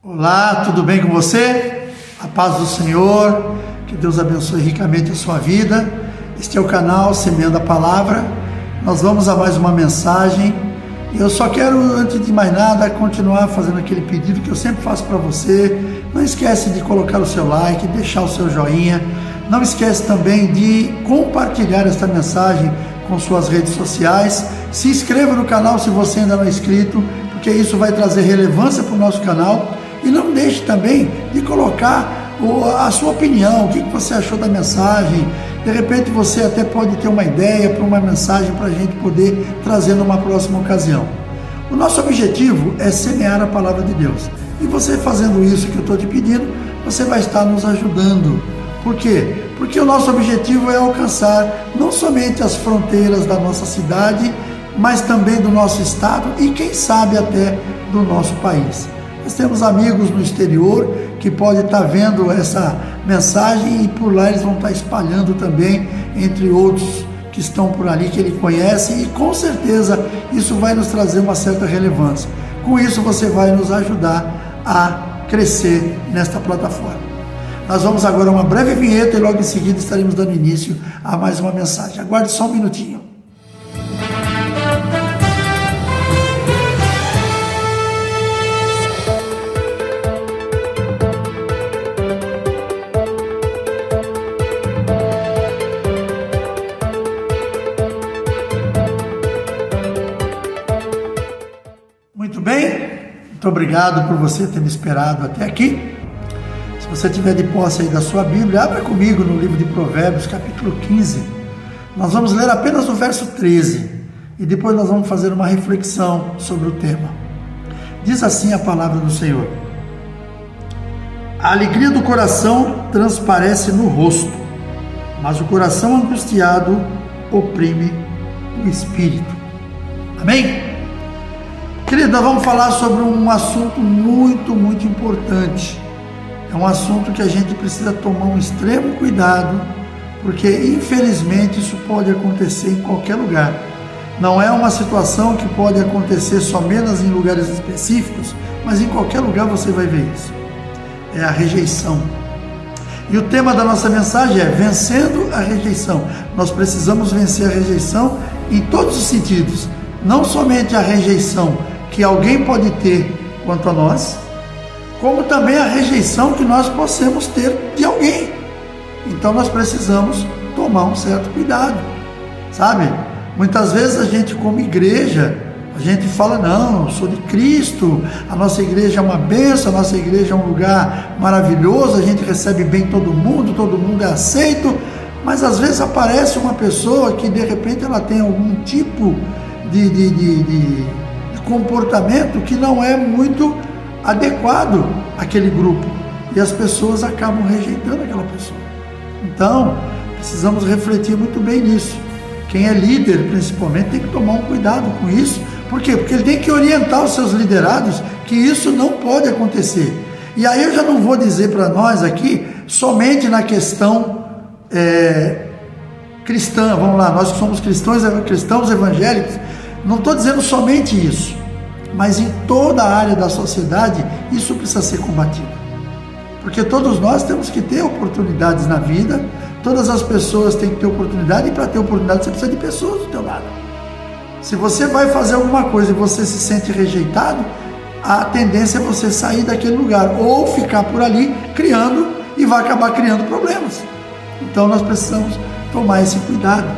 Olá, tudo bem com você? A paz do Senhor, que Deus abençoe ricamente a sua vida. Este é o canal Semeando a Palavra. Nós vamos a mais uma mensagem. E eu só quero, antes de mais nada, continuar fazendo aquele pedido que eu sempre faço para você. Não esquece de colocar o seu like, deixar o seu joinha. Não esquece também de compartilhar esta mensagem com suas redes sociais. Se inscreva no canal se você ainda não é inscrito, porque isso vai trazer relevância para o nosso canal. E não deixe também de colocar a sua opinião, o que você achou da mensagem. De repente você até pode ter uma ideia para uma mensagem para a gente poder trazer numa próxima ocasião. O nosso objetivo é semear a palavra de Deus. E você fazendo isso que eu estou te pedindo, você vai estar nos ajudando. Por quê? Porque o nosso objetivo é alcançar não somente as fronteiras da nossa cidade, mas também do nosso estado e quem sabe até do nosso país. Nós temos amigos no exterior que podem estar vendo essa mensagem e por lá eles vão estar espalhando também, entre outros que estão por ali, que ele conhece, e com certeza isso vai nos trazer uma certa relevância. Com isso você vai nos ajudar a crescer nesta plataforma. Nós vamos agora a uma breve vinheta e logo em seguida estaremos dando início a mais uma mensagem. Aguarde só um minutinho. Muito bem, muito obrigado por você ter me esperado até aqui. Se você tiver de posse aí da sua Bíblia, abra comigo no livro de Provérbios, capítulo 15. Nós vamos ler apenas o verso 13 e depois nós vamos fazer uma reflexão sobre o tema. Diz assim a palavra do Senhor: a alegria do coração transparece no rosto, mas o coração angustiado oprime o espírito. Amém? Querido, nós vamos falar sobre um assunto muito importante. É um assunto que a gente precisa tomar um extremo cuidado, porque infelizmente isso pode acontecer em qualquer lugar. Não é uma situação que pode acontecer somente em lugares específicos, mas em qualquer lugar você vai ver isso. É a rejeição. E o tema da nossa mensagem é vencendo a rejeição. Nós precisamos vencer a rejeição em todos os sentidos. Não somente a rejeição que alguém pode ter quanto a nós, como também a rejeição que nós possamos ter de alguém. Então nós precisamos tomar um certo cuidado, sabe? Muitas vezes a gente, como igreja, a gente fala, não, eu sou de Cristo, a nossa igreja é uma bênção, a nossa igreja é um lugar maravilhoso, a gente recebe bem todo mundo é aceito, mas às vezes aparece uma pessoa que de repente ela tem algum tipo de comportamento que não é muito adequado àquele grupo, e as pessoas acabam rejeitando aquela pessoa. Então, precisamos refletir muito bem nisso. Quem é líder, principalmente, tem que tomar um cuidado com isso. Por quê? Porque ele tem que orientar os seus liderados que isso não pode acontecer. E aí eu já não vou dizer para nós aqui, somente na questão cristã, vamos lá, nós que somos cristãos evangélicos, não estou dizendo somente isso, mas em toda a área da sociedade isso precisa ser combatido, porque todos nós temos que ter oportunidades na vida, todas as pessoas têm que ter oportunidade, e para ter oportunidade você precisa de pessoas do teu lado. Se você vai fazer alguma coisa e você se sente rejeitado, a tendência é você sair daquele lugar, ou ficar por ali criando, e vai acabar criando problemas. Então nós precisamos tomar esse cuidado.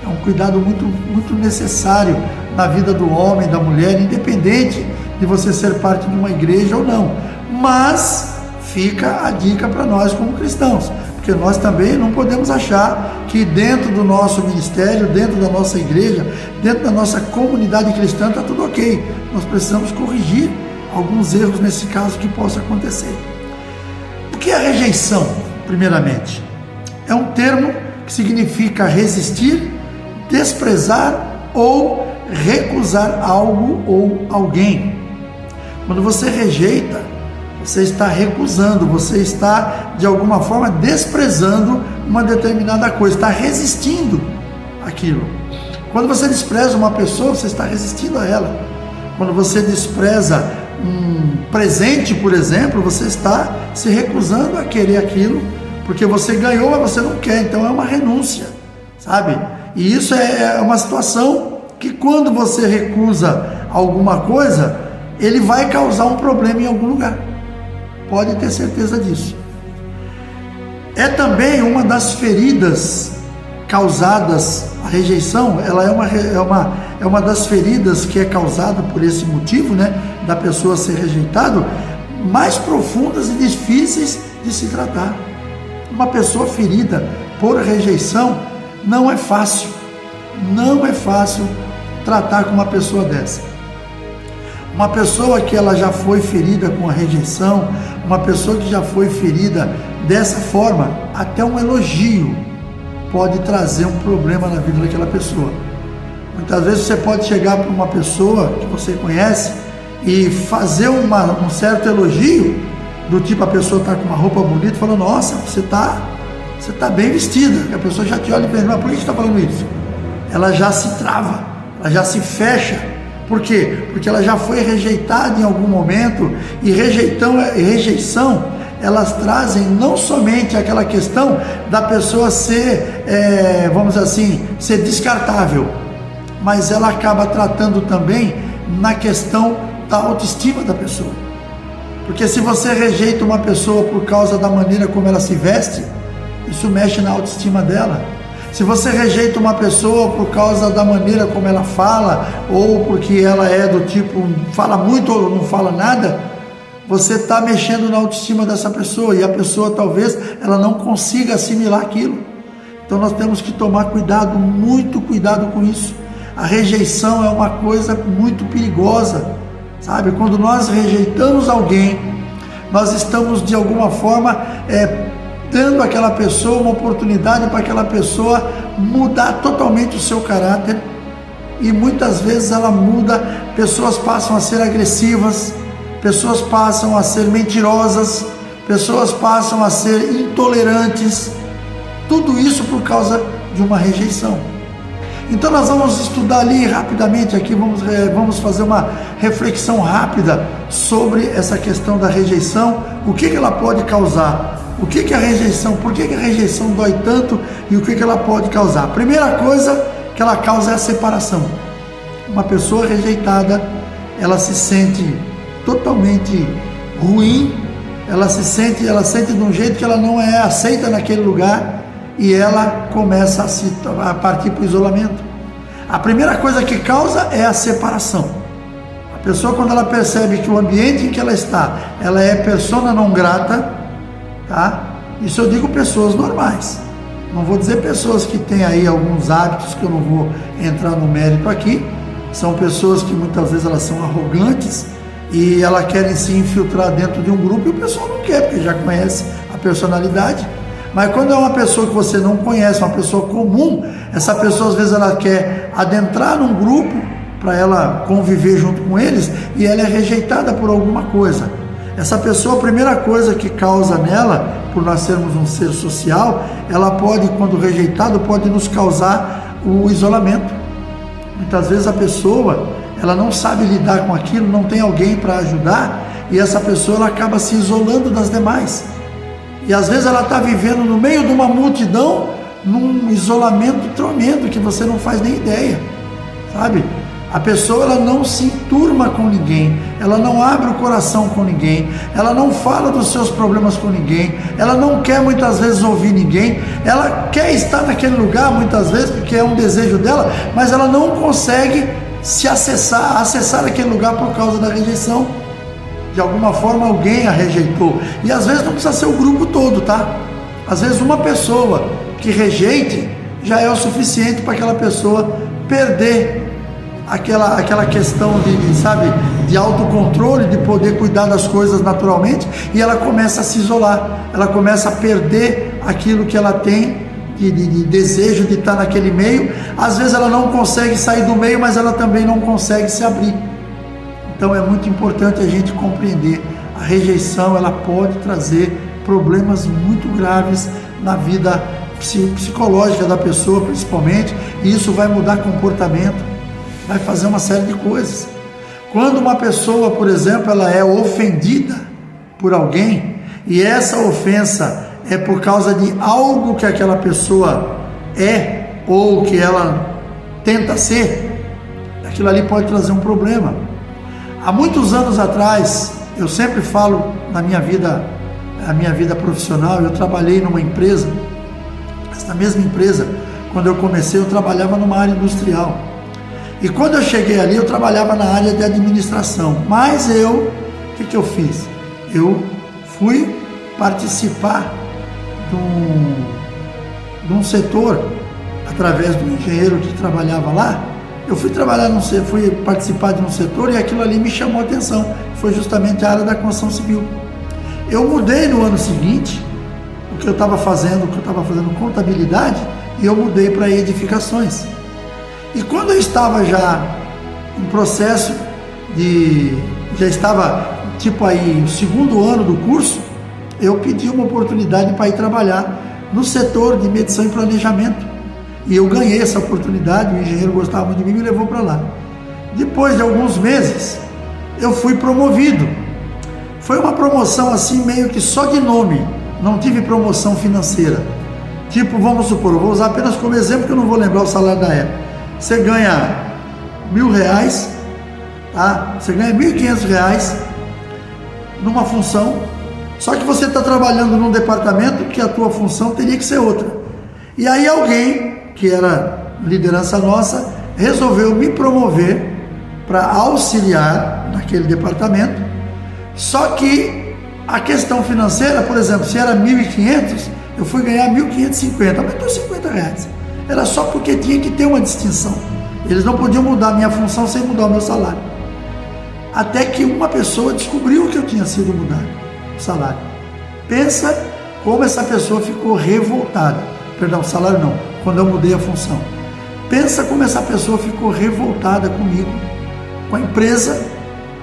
É um cuidado muito necessário na vida do homem, da mulher, independente de você ser parte de uma igreja ou não. Mas fica a dica para nós como cristãos, porque nós também não podemos achar que dentro do nosso ministério, dentro da nossa igreja, dentro da nossa comunidade cristã está tudo ok. Nós precisamos corrigir alguns erros nesse caso que possa acontecer. O que é rejeição, primeiramente? É um termo que significa resistir, desprezar ou recusar algo ou alguém. Quando você rejeita, você está recusando, você está de alguma forma desprezando uma determinada coisa, está resistindo àquilo. Quando você despreza uma pessoa, você está resistindo a ela. Quando você despreza presente, por exemplo, você está se recusando a querer aquilo, porque você ganhou, mas você não quer, então é uma renúncia, sabe? E isso é uma situação que quando você recusa alguma coisa, ele vai causar um problema em algum lugar, pode ter certeza disso. É também uma das feridas causadas, a rejeição, ela é uma das feridas que é causada por esse motivo, né, da pessoa ser rejeitado, mais profundas e difíceis de se tratar. Uma pessoa ferida por rejeição, não é fácil tratar com uma pessoa dessa. Uma pessoa que ela já foi ferida com a rejeição, uma pessoa que já foi ferida dessa forma, até um elogio pode trazer um problema na vida daquela pessoa. Muitas vezes você pode chegar para uma pessoa que você conhece e fazer um certo elogio, do tipo a pessoa está com uma roupa bonita e fala, nossa, você tá bem vestida. A pessoa já te olha e pensa, mas por que você está falando isso? Ela já se trava, ela já se fecha. Por quê? Porque ela já foi rejeitada em algum momento, e rejeição, elas trazem não somente aquela questão da pessoa ser, vamos assim, ser descartável, mas ela acaba tratando também na questão da autoestima da pessoa. Porque se você rejeita uma pessoa por causa da maneira como ela se veste, isso mexe na autoestima dela. Se você rejeita uma pessoa por causa da maneira como ela fala, ou porque ela é do tipo, fala muito ou não fala nada, você está mexendo na autoestima dessa pessoa, e a pessoa talvez ela não consiga assimilar aquilo. Então nós temos que tomar cuidado, muito cuidado com isso. A rejeição é uma coisa muito perigosa, sabe? Quando nós rejeitamos alguém, nós estamos de alguma forma dando àquela pessoa uma oportunidade para aquela pessoa mudar totalmente o seu caráter, e muitas vezes ela muda, pessoas passam a ser agressivas, pessoas passam a ser mentirosas, pessoas passam a ser intolerantes, tudo isso por causa de uma rejeição. Então nós vamos estudar ali rapidamente, aqui vamos fazer uma reflexão rápida sobre essa questão da rejeição, o que ela pode causar, o que é a rejeição, por que a rejeição dói tanto e o que ela pode causar. A primeira coisa que ela causa é a separação. Uma pessoa rejeitada, ela se sente totalmente ruim, ela sente de um jeito que ela não é aceita naquele lugar, e ela começa a partir para o isolamento. A primeira coisa que causa é a separação. A pessoa, quando ela percebe que o ambiente em que ela está, ela é persona não grata, tá? Isso eu digo pessoas normais, não vou dizer pessoas que têm aí alguns hábitos que eu não vou entrar no mérito aqui. São pessoas que muitas vezes elas são arrogantes e elas querem se infiltrar dentro de um grupo, e o pessoal não quer, porque já conhece a personalidade. Mas quando é uma pessoa que você não conhece, uma pessoa comum, essa pessoa às vezes ela quer adentrar num grupo para ela conviver junto com eles, e ela é rejeitada por alguma coisa. Essa pessoa, a primeira coisa que causa nela, por nós sermos um ser social, ela pode, quando rejeitado, pode nos causar o isolamento. Muitas vezes a pessoa, ela não sabe lidar com aquilo, não tem alguém para ajudar, e essa pessoa ela acaba se isolando das demais. E às vezes ela está vivendo no meio de uma multidão, num isolamento tremendo, que você não faz nem ideia, sabe? A pessoa ela não se enturma com ninguém, ela não abre o coração com ninguém, ela não fala dos seus problemas com ninguém, ela não quer muitas vezes ouvir ninguém, ela quer estar naquele lugar muitas vezes porque é um desejo dela, mas ela não consegue se acessar aquele lugar por causa da rejeição. De alguma forma alguém a rejeitou, e às vezes não precisa ser o grupo todo, tá? Às vezes uma pessoa que rejeite já é o suficiente para aquela pessoa perder aquela questão de autocontrole, de poder cuidar das coisas naturalmente, e ela começa a se isolar, ela começa a perder aquilo que ela tem de desejo de estar naquele meio. Às vezes ela não consegue sair do meio, mas ela também não consegue se abrir. Então é muito importante a gente compreender, a rejeição ela pode trazer problemas muito graves na vida psicológica da pessoa, principalmente, e isso vai mudar comportamento, vai fazer uma série de coisas. Quando uma pessoa, por exemplo, ela é ofendida por alguém, e essa ofensa é por causa de algo que aquela pessoa é, ou que ela tenta ser, aquilo ali pode trazer um problema. Há muitos anos atrás, eu sempre falo na minha vida, a minha vida profissional, eu trabalhei numa empresa. Essa mesma empresa, quando eu comecei, eu trabalhava numa área industrial. E quando eu cheguei ali, eu trabalhava na área de administração. Mas o que eu fiz? Eu fui participar de um setor, através do engenheiro que trabalhava lá. Eu fui fui participar de um setor e aquilo ali me chamou a atenção. Foi justamente a área da construção civil. Eu mudei no ano seguinte, o que eu estava fazendo contabilidade, e eu mudei para edificações. E quando eu estava já em processo já estava tipo aí o segundo ano do curso, eu pedi uma oportunidade para ir trabalhar no setor de medição e planejamento. E eu ganhei essa oportunidade, o engenheiro gostava muito de mim e me levou para lá. Depois de alguns meses, eu fui promovido. Foi uma promoção assim meio que só de nome, não tive promoção financeira. Tipo, vamos supor, eu vou usar apenas como exemplo que eu não vou lembrar o salário da época. Você ganha R$1.000, tá? Você ganha R$1.500 numa função, só que você está trabalhando num departamento que a tua função teria que ser outra. E aí alguém, que era liderança nossa, resolveu me promover para auxiliar naquele departamento. Só que a questão financeira, por exemplo, se era 1.500, eu fui ganhar 1.550, aumentou R$50. Era só porque tinha que ter uma distinção. Eles não podiam mudar a minha função sem mudar o meu salário. Até que uma pessoa descobriu que eu tinha sido mudado o salário. Pensa como essa pessoa ficou revoltada. Perdão, salário não, quando eu mudei a função. Pensa como essa pessoa ficou revoltada comigo, com a empresa,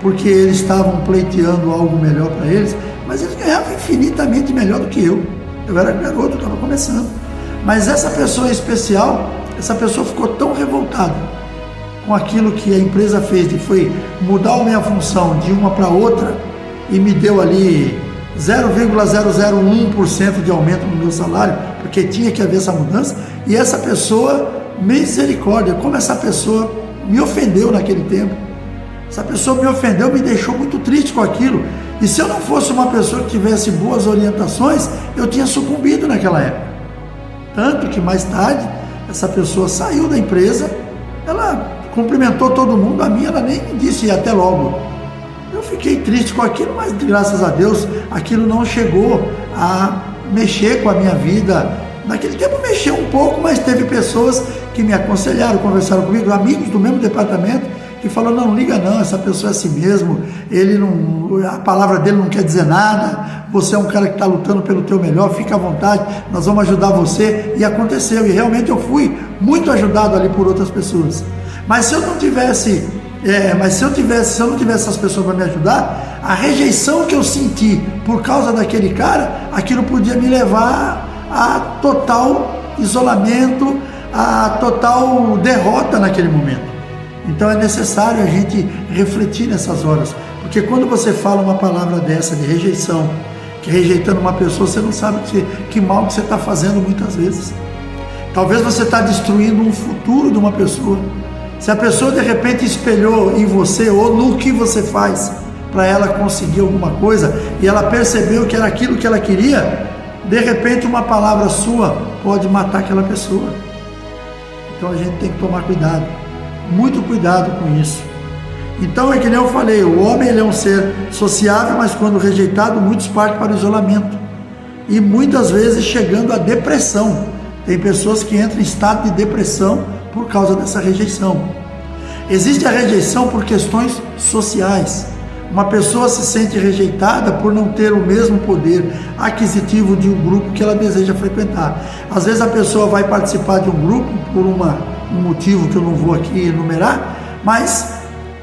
porque eles estavam pleiteando algo melhor para eles, mas eles ganhavam infinitamente melhor do que eu. Eu era garoto, estava começando. Mas essa pessoa em especial, essa pessoa ficou tão revoltada com aquilo que a empresa fez, de foi mudar a minha função de uma para outra, e me deu ali 0,001% de aumento no meu salário, porque tinha que haver essa mudança. E essa pessoa, misericórdia, como essa pessoa me ofendeu naquele tempo. Essa pessoa me ofendeu, me deixou muito triste com aquilo. E se eu não fosse uma pessoa que tivesse boas orientações, eu tinha sucumbido naquela época. Tanto que mais tarde, essa pessoa saiu da empresa, ela cumprimentou todo mundo, a minha ela nem me disse até logo. Eu fiquei triste com aquilo, mas graças a Deus aquilo não chegou a mexer com a minha vida. Naquele tempo mexeu um pouco, mas teve pessoas que me aconselharam, conversaram comigo, amigos do mesmo departamento, que falaram: não liga não, essa pessoa é assim mesmo, a palavra dele não quer dizer nada, você é um cara que está lutando pelo teu melhor, fica à vontade, nós vamos ajudar você. E aconteceu, e realmente eu fui muito ajudado ali por outras pessoas. Mas se eu não tivesse essas pessoas para me ajudar, a rejeição que eu senti por causa daquele cara, aquilo podia me levar a total isolamento, a total derrota naquele momento. Então é necessário a gente refletir nessas horas, porque quando você fala uma palavra dessa de rejeição, que rejeitando uma pessoa, você não sabe que mal que você está fazendo muitas vezes. Talvez você está destruindo um futuro de uma pessoa. Se a pessoa de repente espelhou em você ou no que você faz para ela conseguir alguma coisa e ela percebeu que era aquilo que ela queria, de repente uma palavra sua pode matar aquela pessoa. Então a gente tem que tomar cuidado, muito cuidado com isso. Então é que nem eu falei, o homem ele é um ser sociável, mas quando rejeitado, muitos partem para o isolamento e muitas vezes chegando à depressão. Tem pessoas que entram em estado de depressão por causa dessa rejeição. Existe a rejeição por questões sociais. Uma pessoa se sente rejeitada por não ter o mesmo poder aquisitivo de um grupo que ela deseja frequentar. Às vezes a pessoa vai participar de um grupo por um motivo que eu não vou aqui enumerar, mas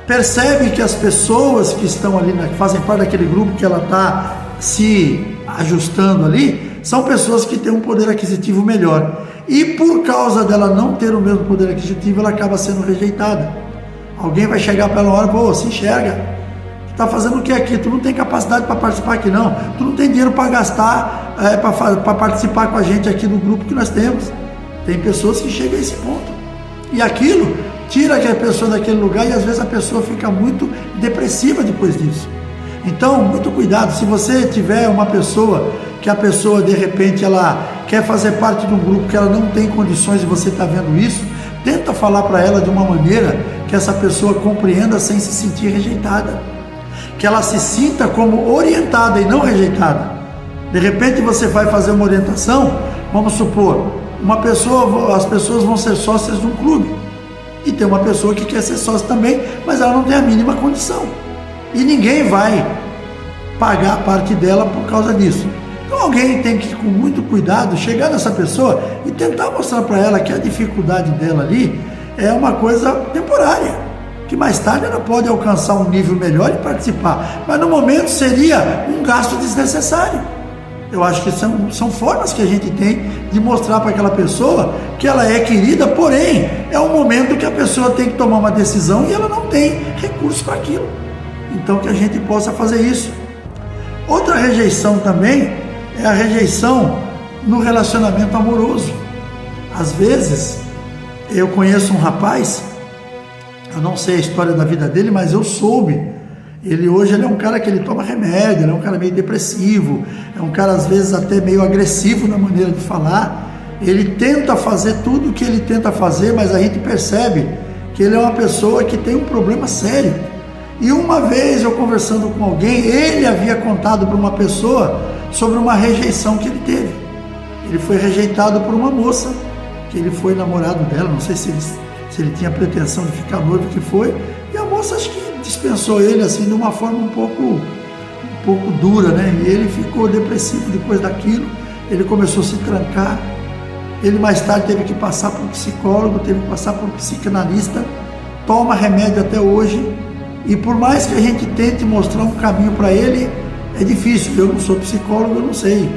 percebe que as pessoas que estão ali, que fazem parte daquele grupo que ela está se ajustando ali, são pessoas que têm um poder aquisitivo melhor. E por causa dela não ter o mesmo poder aquisitivo, ela acaba sendo rejeitada. Alguém vai chegar para ela uma hora, pô, se enxerga. Tu tá fazendo o que aqui? Tu não tem capacidade para participar aqui não. Tu não tem dinheiro para gastar, para participar com a gente aqui no grupo que nós temos. Tem pessoas que chegam a esse ponto. E aquilo tira aquela pessoa daquele lugar e às vezes a pessoa fica muito depressiva depois disso. Então, muito cuidado. Se você tiver uma pessoa que a pessoa de repente ela quer fazer parte de um grupo que ela não tem condições e você está vendo isso, tenta falar para ela de uma maneira que essa pessoa compreenda sem se sentir rejeitada, que ela se sinta como orientada e não rejeitada. De repente você vai fazer uma orientação, vamos supor, as pessoas vão ser sócias de um clube e tem uma pessoa que quer ser sócia também, mas ela não tem a mínima condição e ninguém vai pagar a parte dela por causa disso. Então alguém tem que, com muito cuidado, chegar nessa pessoa e tentar mostrar para ela que a dificuldade dela ali é uma coisa temporária, que mais tarde ela pode alcançar um nível melhor e participar, mas no momento seria um gasto desnecessário. Eu acho que são formas que a gente tem de mostrar para aquela pessoa que ela é querida, porém é um momento que a pessoa tem que tomar uma decisão e ela não tem recurso para aquilo. Então que a gente possa fazer isso. Outra rejeição também é a rejeição no relacionamento amoroso. Às vezes, eu conheço um rapaz, eu não sei a história da vida dele, mas eu soube. Hoje ele é um cara que ele toma remédio, ele é um cara meio depressivo, é um cara às vezes até meio agressivo na maneira de falar. Ele tenta fazer tudo o que ele tenta fazer, mas a gente percebe que ele é uma pessoa que tem um problema sério. E uma vez eu conversando com alguém, ele havia contado para uma pessoa sobre uma rejeição que ele teve. Ele foi rejeitado por uma moça, que ele foi namorado dela, não sei se ele tinha pretensão de ficar noivo, que foi, e a moça acho que dispensou ele assim de uma forma um pouco dura, né? E ele ficou depressivo depois daquilo, ele começou a se trancar, ele mais tarde teve que passar por um psicólogo, teve que passar por um psicanalista, toma remédio até hoje, e por mais que a gente tente mostrar um caminho para ele, é difícil. Eu não sou psicólogo, eu não sei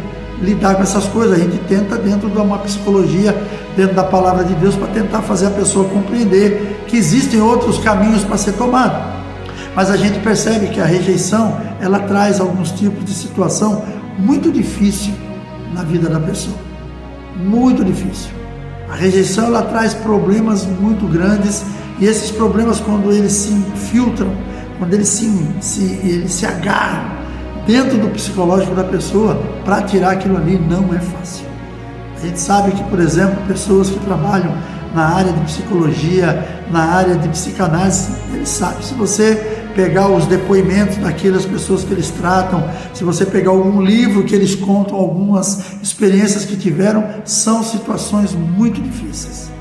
lidar com essas coisas. A gente tenta dentro de uma psicologia, dentro da palavra de Deus, para tentar fazer a pessoa compreender que existem outros caminhos para ser tomado. Mas a gente percebe que a rejeição, ela traz alguns tipos de situação muito difícil na vida da pessoa. Muito difícil. A rejeição, ela traz problemas muito grandes, e esses problemas, quando eles se infiltram, quando eles se agarram dentro do psicológico da pessoa, para tirar aquilo ali não é fácil. A gente sabe que, por exemplo, pessoas que trabalham na área de psicologia, na área de psicanálise, eles sabem. Se você pegar os depoimentos daquelas pessoas que eles tratam, se você pegar algum livro que eles contam algumas experiências que tiveram, são situações muito difíceis.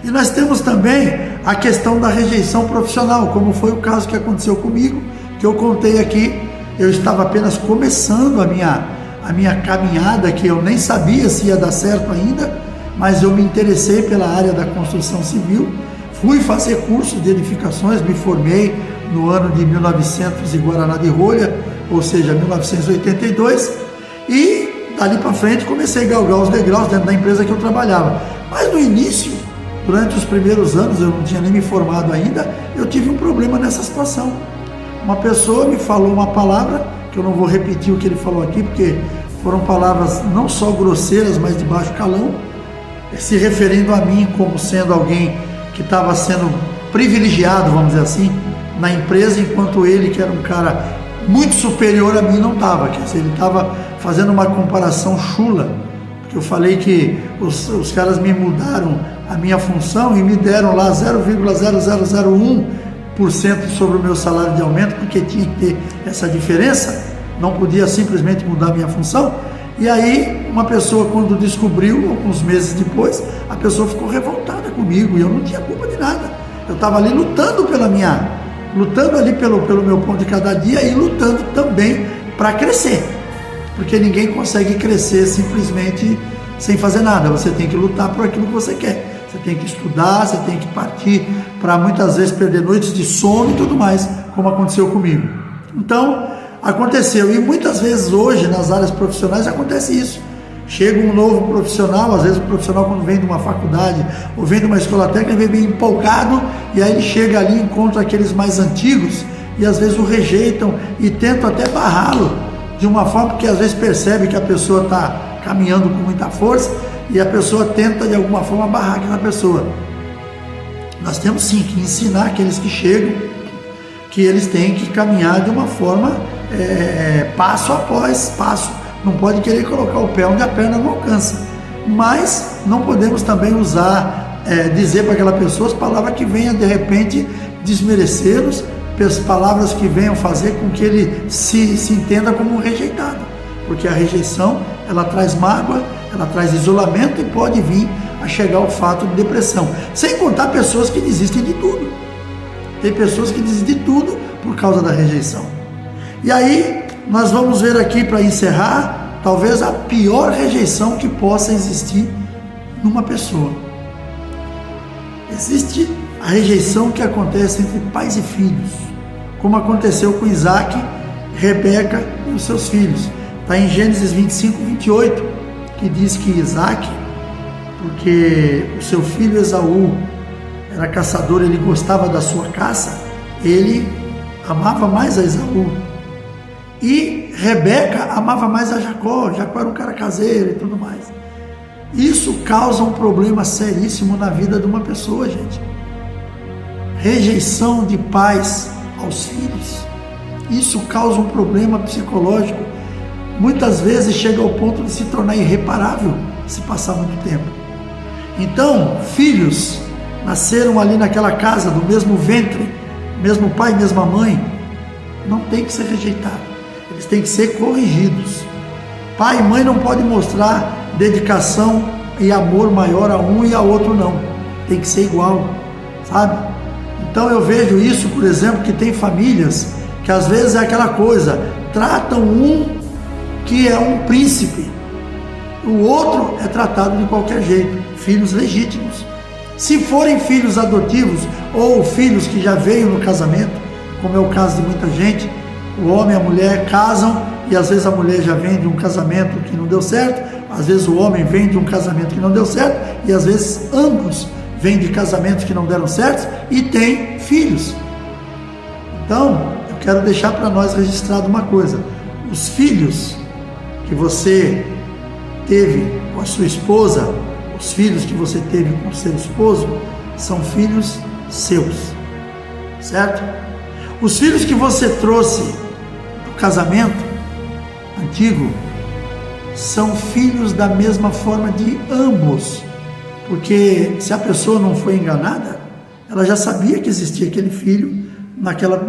E nós temos também a questão da rejeição profissional, como foi o caso que aconteceu comigo, que eu contei aqui. Eu estava apenas começando a minha caminhada, que eu nem sabia se ia dar certo ainda, mas eu me interessei pela área da construção civil, fui fazer curso de edificações, me formei no ano de 1900 e Guaraná de Rolha, ou seja, 1982, e dali para frente comecei a galgar os degraus dentro da empresa que eu trabalhava. Mas no início, durante os primeiros anos, eu não tinha nem me formado ainda, eu tive um problema nessa situação. Uma pessoa me falou uma palavra, que eu não vou repetir o que ele falou aqui, porque foram palavras não só grosseiras, mas de baixo calão, se referindo a mim como sendo alguém que estava sendo privilegiado, vamos dizer assim, na empresa, enquanto ele, que era um cara muito superior a mim, não estava. Quer dizer, ele estava fazendo uma comparação chula, porque eu falei que os caras me mudaram a minha função e me deram lá 0,0001% sobre o meu salário de aumento, porque tinha que ter essa diferença, não podia simplesmente mudar a minha função. E aí uma pessoa, quando descobriu, alguns meses depois, a pessoa ficou revoltada comigo, e eu não tinha culpa de nada. Eu estava ali lutando ali pelo meu pão de cada dia, e lutando também para crescer, porque ninguém consegue crescer simplesmente sem fazer nada. Você tem que lutar por aquilo que você quer. Você tem que estudar, você tem que partir para muitas vezes perder noites de sono e tudo mais, como aconteceu comigo. Então, aconteceu. E muitas vezes hoje, nas áreas profissionais, acontece isso. Chega um novo profissional, às vezes o profissional quando vem de uma faculdade ou vem de uma escola técnica, ele vem bem empolgado, e aí ele chega ali e encontra aqueles mais antigos, e às vezes o rejeitam e tentam até barrá-lo, de uma forma que às vezes percebe que a pessoa está caminhando com muita força, e a pessoa tenta de alguma forma barrar aquela pessoa. Nós temos sim que ensinar aqueles que chegam, que eles têm que caminhar de uma forma passo após passo. Não pode querer colocar o pé onde a perna não alcança, mas não podemos também usar, dizer para aquela pessoa as palavras que venham de repente desmerecê-los, palavras que venham fazer com que ele se entenda como um rejeitado, porque a rejeição, ela traz mágoa, ela traz isolamento e pode vir a chegar ao fato de depressão, sem contar pessoas que desistem de tudo. Tem pessoas que desistem de tudo por causa da rejeição. E aí nós vamos ver aqui, para encerrar, talvez a pior rejeição que possa existir numa pessoa. Existe a rejeição que acontece entre pais e filhos, como aconteceu com Isaac, Rebeca e os seus filhos. Está em Gênesis 25, 28, que diz que Isaac, porque o seu filho Esaú era caçador, ele gostava da sua caça, ele amava mais a Esaú. E Rebeca amava mais a Jacó. Jacó era um cara caseiro e tudo mais. Isso causa um problema seríssimo na vida de uma pessoa, gente. Rejeição de pais aos filhos. Isso causa um problema psicológico. Muitas vezes chega ao ponto de se tornar irreparável se passar muito tempo. Então, filhos nasceram ali naquela casa, do mesmo ventre, mesmo pai, mesma mãe, não tem que ser rejeitado. Eles têm que ser corrigidos. Pai e mãe não podem mostrar dedicação e amor maior a um e a outro, não. Tem que ser igual, sabe? Então eu vejo isso, por exemplo, que tem famílias que às vezes é aquela coisa, tratam um que é um príncipe, o outro é tratado de qualquer jeito, filhos legítimos. Se forem filhos adotivos ou filhos que já veio no casamento, como é o caso de muita gente, o homem e a mulher casam e às vezes a mulher já vem de um casamento que não deu certo, às vezes o homem vem de um casamento que não deu certo e às vezes ambos vêm de casamentos que não deram certo e têm filhos. Então, eu quero deixar para nós registrado uma coisa: os filhos que você teve com a sua esposa, os filhos que você teve com o seu esposo, são filhos seus, certo? Os filhos que você trouxe do casamento antigo são filhos da mesma forma de ambos, porque se a pessoa não foi enganada, ela já sabia que existia aquele filho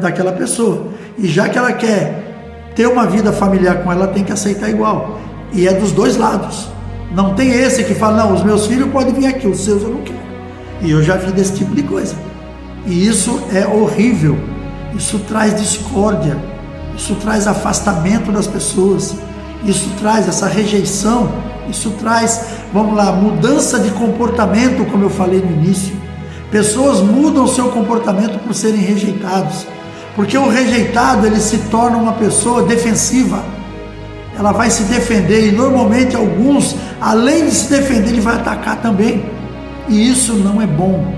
daquela pessoa, e já que ela quer ter uma vida familiar com ela, tem que aceitar igual, e é dos dois lados. Não tem esse que fala, não, os meus filhos podem vir aqui, os seus eu não quero. E eu já vi desse tipo de coisa, e isso é horrível. Isso traz discórdia, isso traz afastamento das pessoas, isso traz essa rejeição, isso traz, vamos lá, mudança de comportamento, como eu falei no início. Pessoas mudam o seu comportamento por serem rejeitados, porque o rejeitado, ele se torna uma pessoa defensiva, ela vai se defender, e normalmente alguns, além de se defender, ele vai atacar também, e isso não é bom.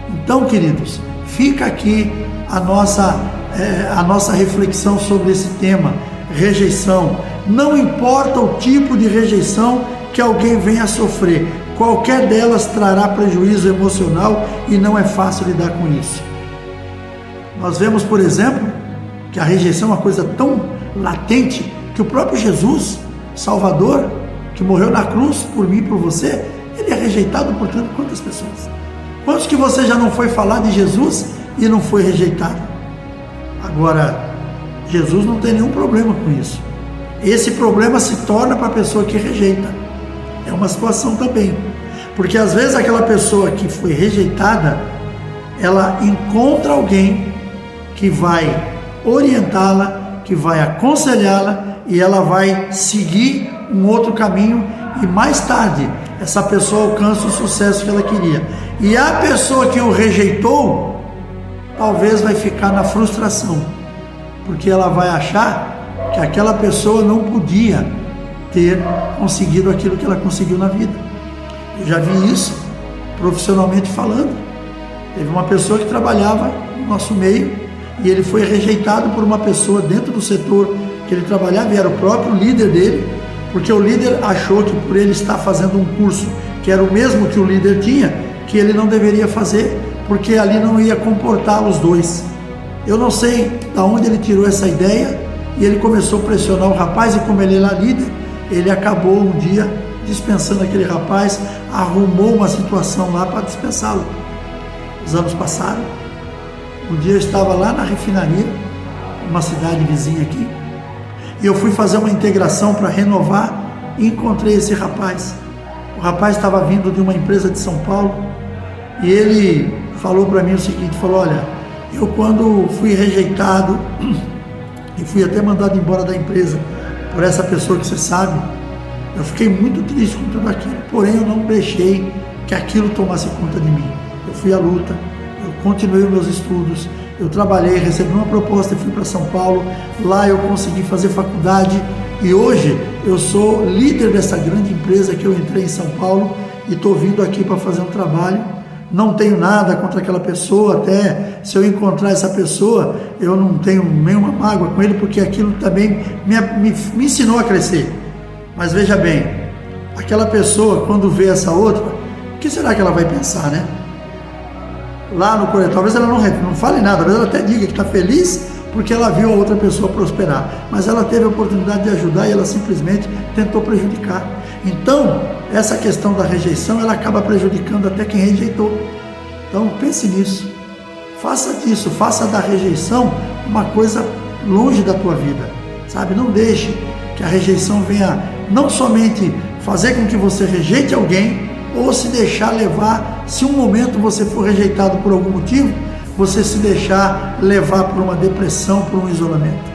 Então, queridos, fica aqui a nossa reflexão sobre esse tema, rejeição. Não importa o tipo de rejeição que alguém venha a sofrer, qualquer delas trará prejuízo emocional e não é fácil lidar com isso. Nós vemos, por exemplo, que a rejeição é uma coisa tão latente que o próprio Jesus, Salvador, que morreu na cruz por mim e por você, ele é rejeitado por quantas pessoas? Quantos que você já não foi falar de Jesus e não foi rejeitado? Agora, Jesus não tem nenhum problema com isso. Esse problema se torna para a pessoa que rejeita. É uma situação também, porque às vezes aquela pessoa que foi rejeitada, ela encontra alguém que vai orientá-la, que vai aconselhá-la, e ela vai seguir um outro caminho, e mais tarde essa pessoa alcança o sucesso que ela queria. E a pessoa que o rejeitou talvez vai ficar na frustração, porque ela vai achar que aquela pessoa não podia ter conseguido aquilo que ela conseguiu na vida. Eu já vi isso profissionalmente falando. Teve uma pessoa que trabalhava no nosso meio e ele foi rejeitado por uma pessoa dentro do setor que ele trabalhava, e era o próprio líder dele, porque o líder achou que por ele estar fazendo um curso que era o mesmo que o líder tinha, que ele não deveria fazer, porque ali não ia comportar os dois. Eu não sei de onde ele tirou essa ideia, e ele começou a pressionar o rapaz, e como ele era líder, ele acabou um dia dispensando aquele rapaz, arrumou uma situação lá para dispensá-lo. Os anos passaram, um dia eu estava lá na refinaria, uma cidade vizinha aqui, e eu fui fazer uma integração para renovar e encontrei esse rapaz. O rapaz estava vindo de uma empresa de São Paulo e ele falou para mim o seguinte, falou, olha, eu quando fui rejeitado e fui até mandado embora da empresa por essa pessoa que você sabe, eu fiquei muito triste com tudo aquilo, porém eu não deixei que aquilo tomasse conta de mim. Eu fui à luta, eu continuei os meus estudos, eu trabalhei, recebi uma proposta e fui para São Paulo, lá eu consegui fazer faculdade e hoje eu sou líder dessa grande empresa que eu entrei em São Paulo e estou vindo aqui para fazer um trabalho. Não tenho nada contra aquela pessoa, até se eu encontrar essa pessoa, eu não tenho nenhuma mágoa com ele, porque aquilo também me ensinou a crescer. Mas veja bem, aquela pessoa quando vê essa outra, o que será que ela vai pensar, né? Lá no Coreia, talvez ela não fale nada, talvez ela até diga que está feliz porque ela viu a outra pessoa prosperar, mas ela teve a oportunidade de ajudar e ela simplesmente tentou prejudicar. Então, essa questão da rejeição, ela acaba prejudicando até quem rejeitou. Então, pense nisso, faça disso, faça da rejeição uma coisa longe da tua vida, sabe? Não deixe que a rejeição venha não somente fazer com que você rejeite alguém, ou se deixar levar, se um momento você for rejeitado por algum motivo, você se deixar levar por uma depressão, por um isolamento.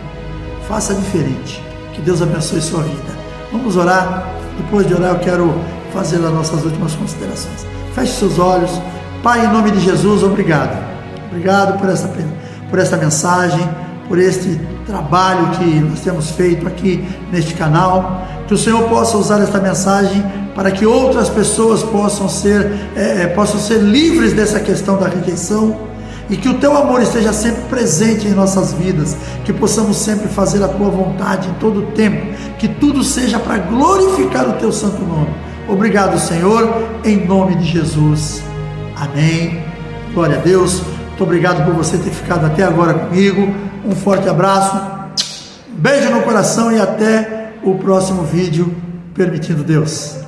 Faça diferente. Que Deus abençoe sua vida. Vamos orar. Depois de orar, eu quero fazer as nossas últimas considerações. Feche seus olhos. Pai, em nome de Jesus, obrigado. Obrigado por essa mensagem, por este trabalho que nós temos feito aqui neste canal. Que o Senhor possa usar esta mensagem para que outras pessoas possam ser livres dessa questão da rejeição, e que o Teu amor esteja sempre presente em nossas vidas, que possamos sempre fazer a Tua vontade em todo o tempo, que tudo seja para glorificar o Teu santo nome. Obrigado, Senhor, em nome de Jesus. Amém. Glória a Deus. Muito obrigado por você ter ficado até agora comigo. Um forte abraço, beijo no coração e até o próximo vídeo, permitindo Deus.